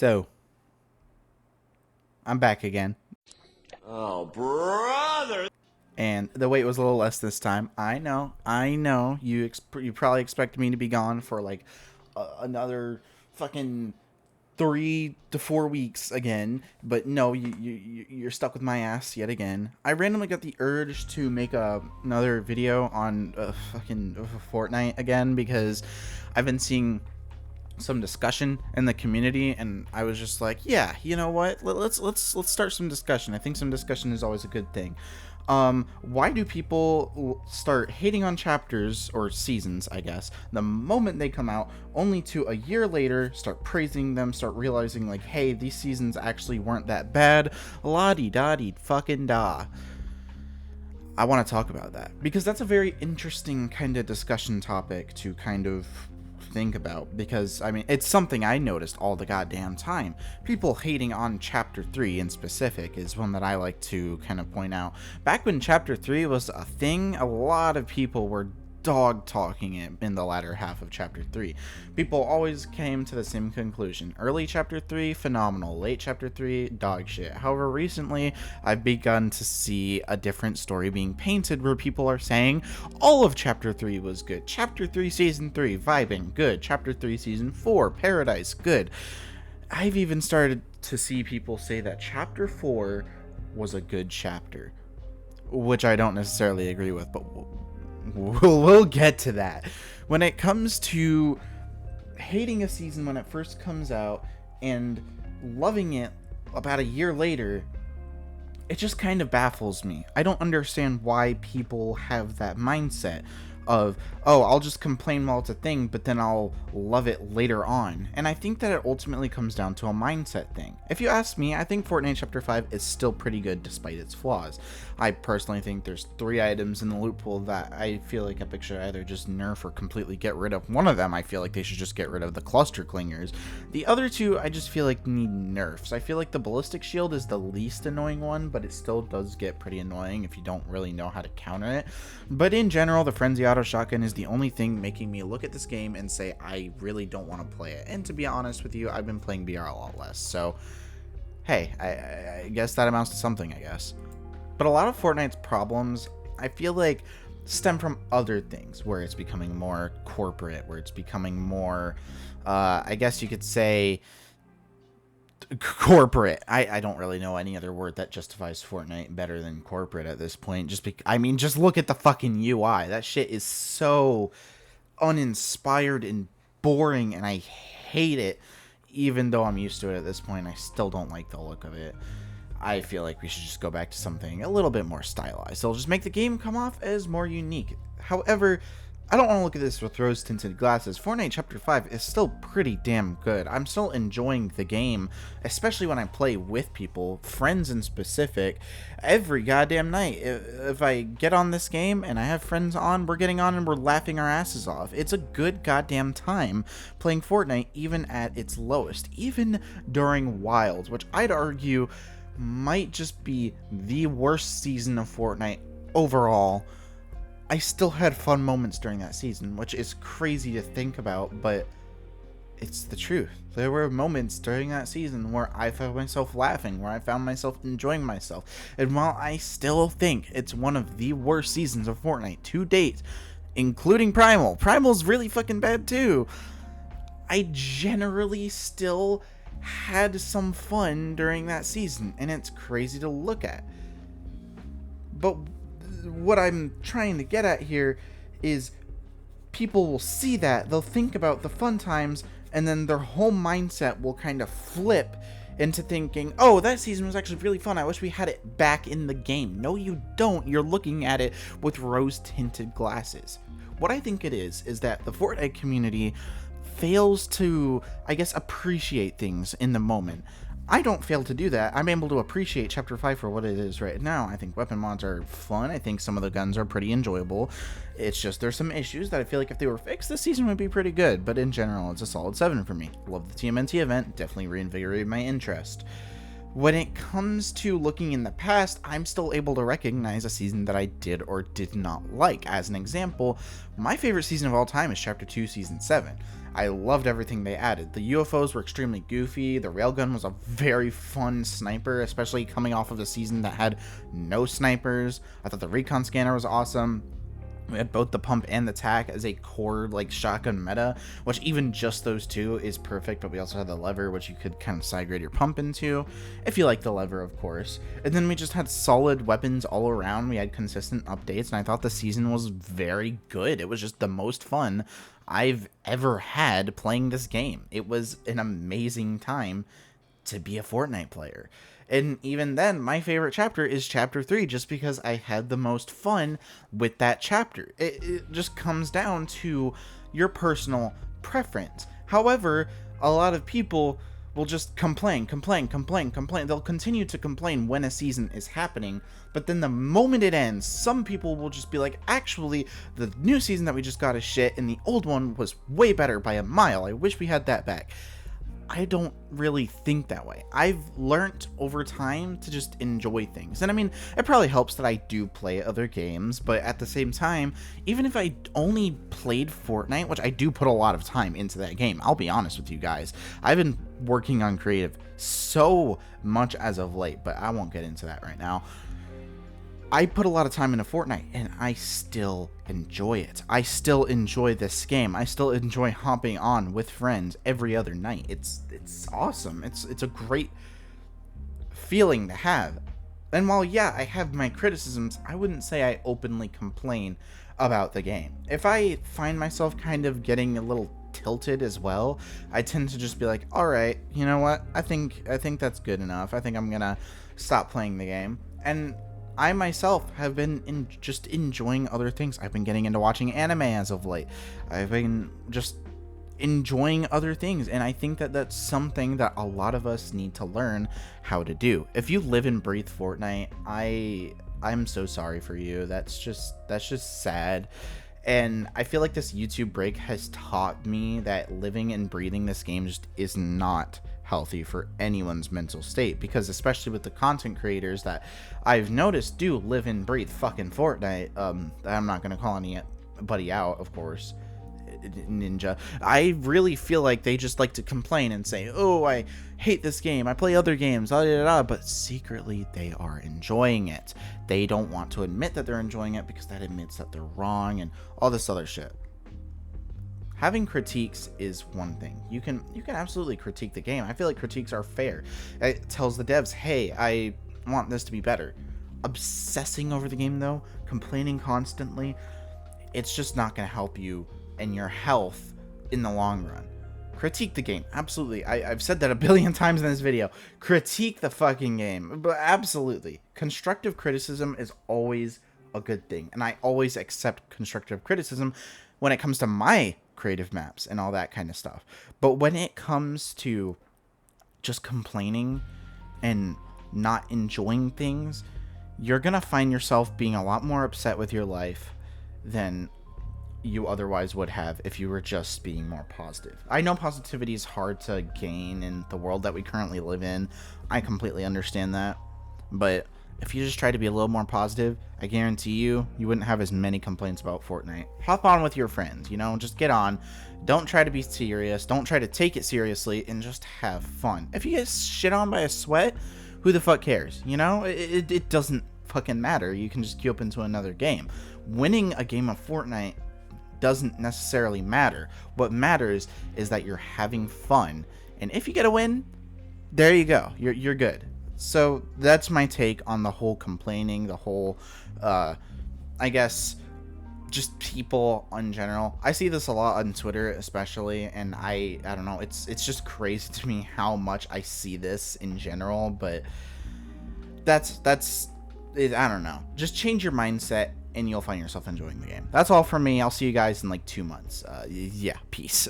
So, I'm back again. Oh, brother! And the wait was a little less this time. I know. You probably expected me to be gone for like another fucking 3 to 4 weeks again, but no, you're stuck with my ass yet again. I randomly got the urge to make another video on fucking Fortnite again because I've been seeing some discussion in the community, and I was just like, yeah, you know what? Let's start some discussion. I think some discussion is always a good thing. Why do people start hating on chapters or seasons, I guess, the moment they come out, only to a year later start praising them, start realizing like, hey, these seasons actually weren't that bad, la-di-da-di fucking da. I want to talk about that because that's a very interesting kind of discussion topic to kind of think about, because I mean, it's something I noticed all the goddamn time. People hating on chapter 3 in specific is one that I like to kind of point out. Back when chapter 3 was a thing, a lot of people were dog talking it in the latter half of chapter 3. People always came to the same conclusion. Early chapter 3, phenomenal. Late chapter 3, dog shit. However, recently I've begun to see a different story being painted where people are saying all of chapter 3 was good. Chapter 3 season 3, vibing, good. Chapter 3 season 4, paradise, good. I've even started to see people say that chapter 4 was a good chapter, which I don't necessarily agree with, but we'll get to that. When it comes to hating a season when it first comes out and loving it about a year later, it just kind of baffles me. I don't understand why people have that mindset of, oh, I'll just complain while it's a thing, but then I'll love it later on. And I think that it ultimately comes down to a mindset thing. If you ask me, I think Fortnite Chapter 5 is still pretty good despite its flaws. I personally think there's 3 items in the loot pool that I feel like Epic should either just nerf or completely get rid of. One of them, I feel like they should just get rid of, the cluster clingers. The other 2, I just feel like need nerfs. I feel like the ballistic shield is the least annoying one, but it still does get pretty annoying if you don't really know how to counter it. But in general, the Frenzy Auto Shotgun is the only thing making me look at this game and say I really don't want to play it. And to be honest with you, I've been playing BR a lot less, so hey, I guess that amounts to something, I guess. But a lot of Fortnite's problems, I feel like, stem from other things, where it's becoming more corporate, where it's becoming more, I guess you could say, corporate. I don't really know any other word that justifies Fortnite better than corporate at this point. Just look at the fucking UI. That shit is so uninspired and boring, and I hate it. Even though I'm used to it at this point, I still don't like the look of it. I feel like we should just go back to something a little bit more stylized. It'll just make the game come off as more unique. However, I don't want to look at this with rose-tinted glasses. Fortnite Chapter 5 is still pretty damn good. I'm still enjoying the game, especially when I play with people, friends in specific, every goddamn night. If I get on this game and I have friends on, we're getting on and we're laughing our asses off. It's a good goddamn time playing Fortnite, even at its lowest, even during Wilds, which I'd argue might just be the worst season of Fortnite overall. I still had fun moments during that season, which is crazy to think about, but it's the truth. There were moments during that season where I found myself laughing, where I found myself enjoying myself. And while I still think it's one of the worst seasons of Fortnite to date, including Primal's really fucking bad too, I generally still had some fun during that season, and it's crazy to look at. But what I'm trying to get at here is people will see that, they'll think about the fun times, and then their whole mindset will kind of flip into thinking, oh, that season was actually really fun, I wish we had it back in the game. No, you don't. You're looking at it with rose-tinted glasses. What I think it is that the Fortnite community fails to, I guess, appreciate things in the moment. I don't fail to do that. I'm able to appreciate Chapter 5 for what it is right now. I think weapon mods are fun. I think some of the guns are pretty enjoyable. It's just there's some issues that I feel like if they were fixed, this season would be pretty good. But in general, it's a solid 7 for me. Love the TMNT event. Definitely reinvigorated my interest. When it comes to looking in the past, I'm still able to recognize a season that I did or did not like. As an example, my favorite season of all time is Chapter 2, Season 7. I loved everything they added. The UFOs were extremely goofy, the railgun was a very fun sniper, especially coming off of a season that had no snipers. I thought the recon scanner was awesome. We had both the pump and the tac as a core like shotgun meta, which even just those two is perfect, but we also had the lever, which you could kind of side grade your pump into, if you like the lever, of course. And then we just had solid weapons all around. We had consistent updates, and I thought the season was very good. It was just the most fun I've ever had playing this game. It was an amazing time to be a Fortnite player. And even then, my favorite chapter is Chapter 3, just because I had the most fun with that chapter. It just comes down to your personal preference. However, a lot of people will just complain. They'll continue to complain when a season is happening, but then the moment it ends, some people will just be like, actually, the new season that we just got is shit, and the old one was way better by a mile. I wish we had that back. I don't really think that way. I've learned over time to just enjoy things. And I mean, it probably helps that I do play other games, but at the same time, even if I only played Fortnite, which I do put a lot of time into that game, I'll be honest with you guys. I've been working on creative so much as of late, but I won't get into that right now. I put a lot of time into Fortnite, and I still enjoy it. I still enjoy this game. I still enjoy hopping on with friends every other night. It's awesome. It's a great feeling to have. And while, yeah, I have my criticisms, I wouldn't say I openly complain about the game. If I find myself kind of getting a little tilted as well, I tend to just be like, all right, you know what? I think that's good enough. I think I'm gonna stop playing the game. And I myself have been just enjoying other things. I've been getting into watching anime as of late. I've been just enjoying other things, and I think that that's something that a lot of us need to learn how to do. If you live and breathe Fortnite, I'm so sorry for you. That's just sad. And I feel like this YouTube break has taught me that living and breathing this game just is not healthy for anyone's mental state, because especially with the content creators that I've noticed do live and breathe fucking Fortnite, I'm not going to call anybody out, of course, Ninja, I really feel like they just like to complain and say, oh, I hate this game, I play other games, but secretly they are enjoying it. They don't want to admit that they're enjoying it because that admits that they're wrong and all this other shit. Having critiques is one thing. You can absolutely critique the game. I feel like critiques are fair. It tells the devs, hey, I want this to be better. Obsessing over the game, though, complaining constantly, it's just not going to help you and your health in the long run. Critique the game, absolutely. I've said that a billion times in this video. Critique the fucking game, but absolutely. Constructive criticism is always a good thing, and I always accept constructive criticism when it comes to my creative maps and all that kind of stuff. But when it comes to just complaining and not enjoying things, you're gonna find yourself being a lot more upset with your life than you otherwise would have if you were just being more positive. I know positivity is hard to gain in the world that we currently live in. I completely understand that. But if you just try to be a little more positive, I guarantee you wouldn't have as many complaints about Fortnite. Hop on with your friends, just get on. Don't try to be serious. Don't try to take it seriously, and just have fun. If you get shit on by a sweat, who the fuck cares? It doesn't fucking matter. You can just queue up into another game. Winning a game of Fortnite doesn't necessarily matter. What matters is that you're having fun. And if you get a win, there you go. You're good. So that's my take on the whole complaining, the whole, I guess, just people in general. I see this a lot on Twitter, especially, and I don't know. It's just crazy to me how much I see this in general. But that's it. I don't know. Just change your mindset, and you'll find yourself enjoying the game. That's all from me. I'll see you guys in like 2 months. Yeah, peace.